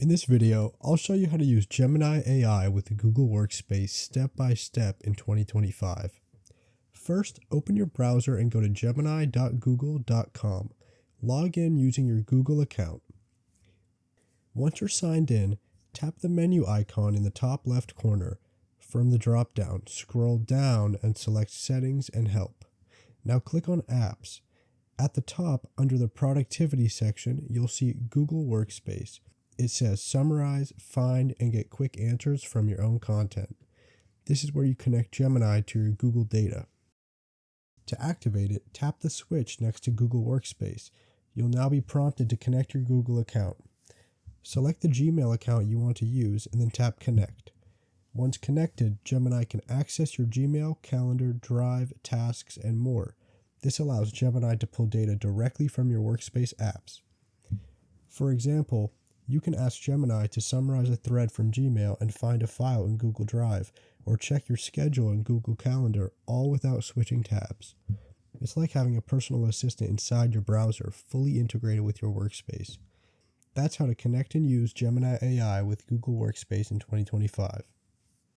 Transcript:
In this video, I'll show you how to use Gemini AI with the Google Workspace step by step in 2025. First, open your browser and go to gemini.google.com. Log in using your Google account. Once you're signed in, tap the menu icon in the top left corner. From the drop-down, scroll down and select Settings and Help. Now click on Apps. At the top, under the Productivity section, you'll see Google Workspace. It says summarize, find, and get quick answers from your own content. This is where you connect Gemini to your Google data. To activate it, tap the switch next to Google Workspace. You'll now be prompted to connect your Google account. Select the Gmail account you want to use and then tap Connect. Once connected, Gemini can access your Gmail, calendar, Drive, tasks, and more. This allows Gemini to pull data directly from your Workspace apps. For example, you can ask Gemini to summarize a thread from Gmail and find a file in Google Drive, or check your schedule in Google Calendar, all without switching tabs. It's like having a personal assistant inside your browser, fully integrated with your workspace. That's how to connect and use Gemini AI with Google Workspace in 2025.